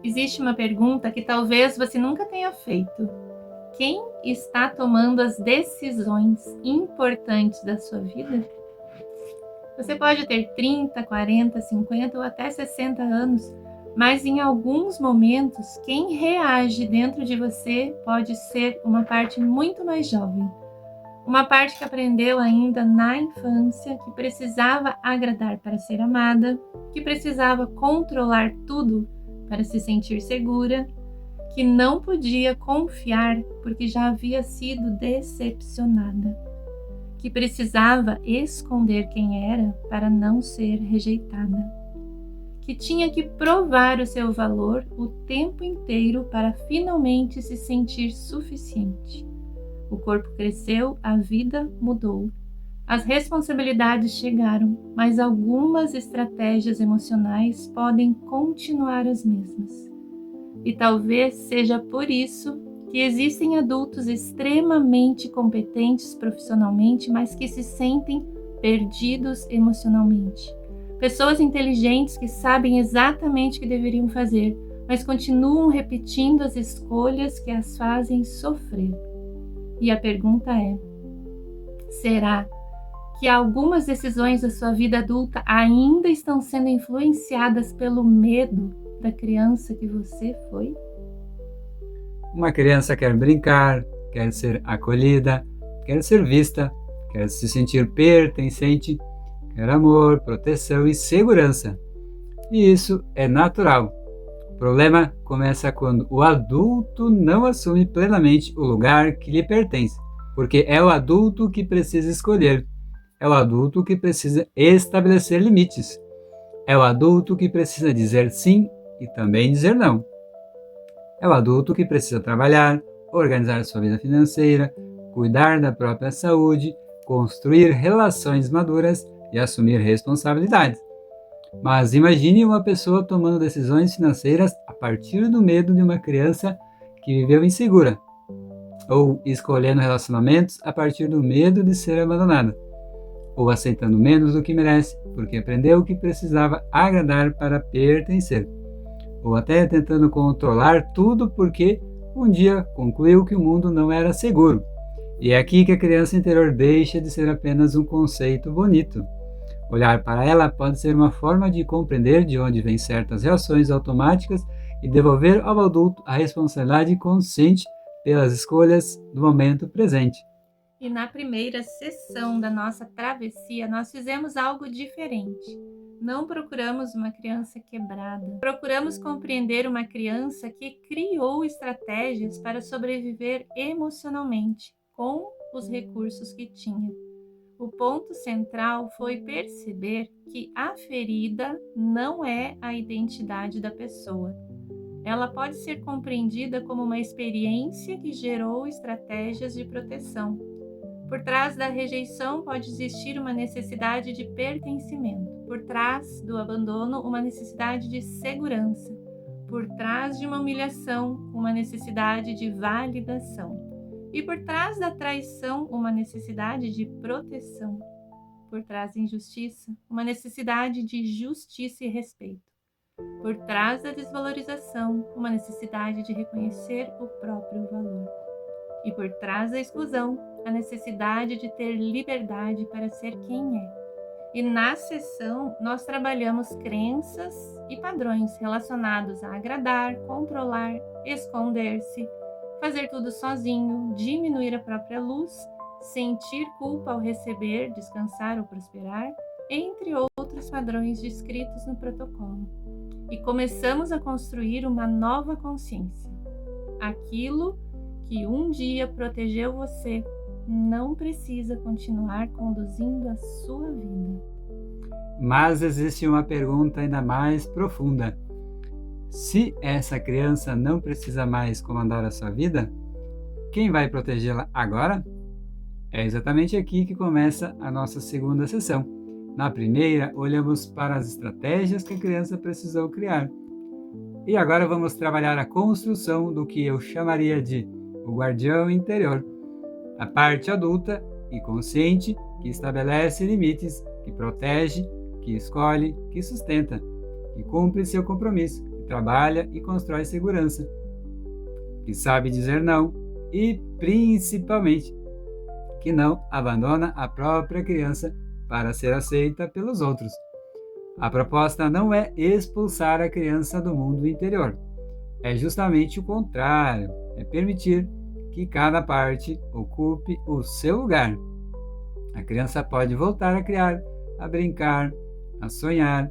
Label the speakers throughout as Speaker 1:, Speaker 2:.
Speaker 1: Existe uma pergunta que talvez você nunca tenha feito. Quem está tomando as decisões importantes da sua vida? Você pode ter 30, 40, 50 ou até 60 anos, mas em alguns momentos, quem reage dentro de você pode ser uma parte muito mais jovem. Uma parte que aprendeu ainda na infância, que precisava agradar para ser amada, que precisava controlar tudo para se sentir segura, que não podia confiar porque já havia sido decepcionada, que precisava esconder quem era para não ser rejeitada, que tinha que provar o seu valor o tempo inteiro para finalmente se sentir suficiente. O corpo cresceu, a vida mudou. As responsabilidades chegaram, mas algumas estratégias emocionais podem continuar as mesmas. E talvez seja por isso que existem adultos extremamente competentes profissionalmente, mas que se sentem perdidos emocionalmente. Pessoas inteligentes que sabem exatamente o que deveriam fazer, mas continuam repetindo as escolhas que as fazem sofrer. E a pergunta é: será que algumas decisões da sua vida adulta ainda estão sendo influenciadas pelo medo da criança que você foi?
Speaker 2: Uma criança quer brincar, quer ser acolhida, quer ser vista, quer se sentir pertencente, quer amor, proteção e segurança. E isso é natural. O problema começa quando o adulto não assume plenamente o lugar que lhe pertence, porque é o adulto que precisa escolher, é o adulto que precisa estabelecer limites, é o adulto que precisa dizer sim e também dizer não. É o adulto que precisa trabalhar, organizar sua vida financeira, cuidar da própria saúde, construir relações maduras e assumir responsabilidades. Mas imagine uma pessoa tomando decisões financeiras a partir do medo de uma criança que viveu insegura, ou escolhendo relacionamentos a partir do medo de ser abandonada, ou aceitando menos do que merece porque aprendeu que precisava agradar para pertencer, ou até tentando controlar tudo porque um dia concluiu que o mundo não era seguro. E é aqui que a criança interior deixa de ser apenas um conceito bonito. Olhar para ela pode ser uma forma de compreender de onde vêm certas reações automáticas e devolver ao adulto a responsabilidade consciente pelas escolhas do momento presente.
Speaker 1: E na primeira sessão da nossa travessia, nós fizemos algo diferente. Não procuramos uma criança quebrada. Procuramos compreender uma criança que criou estratégias para sobreviver emocionalmente com os recursos que tinha. O ponto central foi perceber que a ferida não é a identidade da pessoa. Ela pode ser compreendida como uma experiência que gerou estratégias de proteção. Por trás da rejeição pode existir uma necessidade de pertencimento. Por trás do abandono, uma necessidade de segurança. Por trás de uma humilhação, uma necessidade de validação. E por trás da traição, uma necessidade de proteção. Por trás da injustiça, uma necessidade de justiça e respeito. Por trás da desvalorização, uma necessidade de reconhecer o próprio valor. E por trás da exclusão, a necessidade de ter liberdade para ser quem é. E na sessão, nós trabalhamos crenças e padrões relacionados a agradar, controlar, esconder-se, fazer tudo sozinho, diminuir a própria luz, sentir culpa ao receber, descansar ou prosperar, entre outros padrões descritos no protocolo. E começamos a construir uma nova consciência. Aquilo que um dia protegeu você não precisa continuar conduzindo a sua vida.
Speaker 2: Mas existe uma pergunta ainda mais profunda. Se essa criança não precisa mais comandar a sua vida, quem vai protegê-la agora? É exatamente aqui que começa a nossa segunda sessão. Na primeira, olhamos para as estratégias que a criança precisou criar. E agora vamos trabalhar a construção do que eu chamaria de o guardião interior, a parte adulta e consciente que estabelece limites, que protege, que escolhe, que sustenta, que cumpre seu compromisso e trabalha e constrói segurança, que sabe dizer não e, principalmente, que não abandona a própria criança para ser aceita pelos outros. A proposta não é expulsar a criança do mundo interior. É justamente o contrário, é permitir que cada parte ocupe o seu lugar. A criança pode voltar a criar, a brincar, a sonhar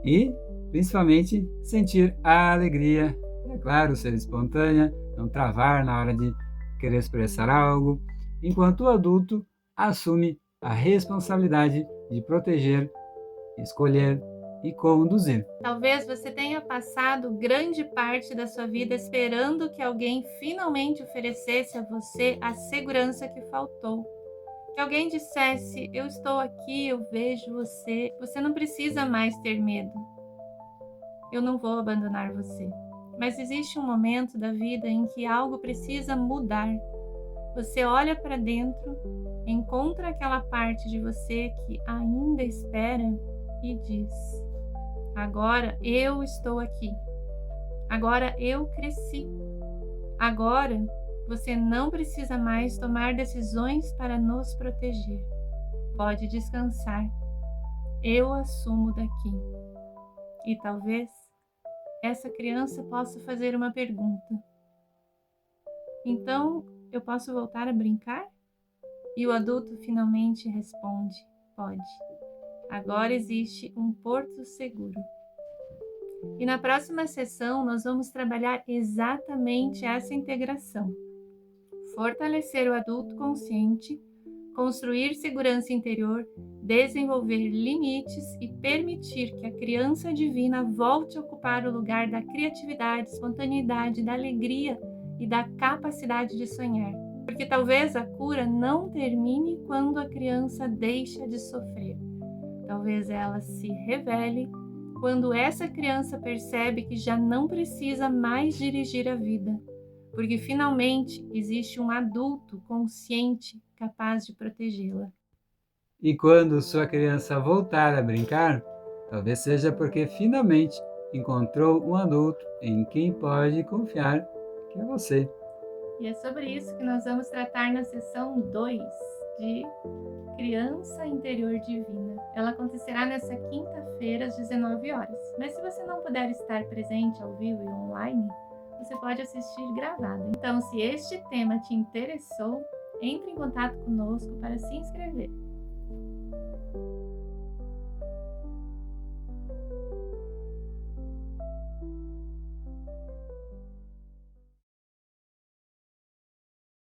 Speaker 2: e, principalmente, sentir a alegria. É claro, ser espontânea, não travar na hora de querer expressar algo, enquanto o adulto assume a responsabilidade de proteger, escolher e conduzir.
Speaker 1: Talvez você tenha passado grande parte da sua vida esperando que alguém finalmente oferecesse a você a segurança que faltou. Que alguém dissesse: eu estou aqui, eu vejo você, você não precisa mais ter medo. Eu não vou abandonar você. Mas existe um momento da vida em que algo precisa mudar. Você olha para dentro, encontra aquela parte de você que ainda espera e diz: agora eu estou aqui. Agora eu cresci. Agora você não precisa mais tomar decisões para nos proteger. Pode descansar. Eu assumo daqui. E talvez essa criança possa fazer uma pergunta. Então, eu posso voltar a brincar? E o adulto finalmente responde: pode. Agora existe um porto seguro. E na próxima sessão nós vamos trabalhar exatamente essa integração. Fortalecer o adulto consciente, construir segurança interior, desenvolver limites e permitir que a criança divina volte a ocupar o lugar da criatividade, espontaneidade, da alegria e da capacidade de sonhar. Porque talvez a cura não termine quando a criança deixa de sofrer. Talvez ela se revele quando essa criança percebe que já não precisa mais dirigir a vida, porque finalmente existe um adulto consciente capaz de protegê-la.
Speaker 2: E quando sua criança voltar a brincar, talvez seja porque finalmente encontrou um adulto em quem pode confiar, que é você.
Speaker 1: E é sobre isso que nós vamos tratar na sessão 2 de Criança Interior Divina. Ela acontecerá nessa quinta-feira às 19 horas. Mas se você não puder estar presente ao vivo e online, você pode assistir gravado. Então, se este tema te interessou, entre em contato conosco para se inscrever.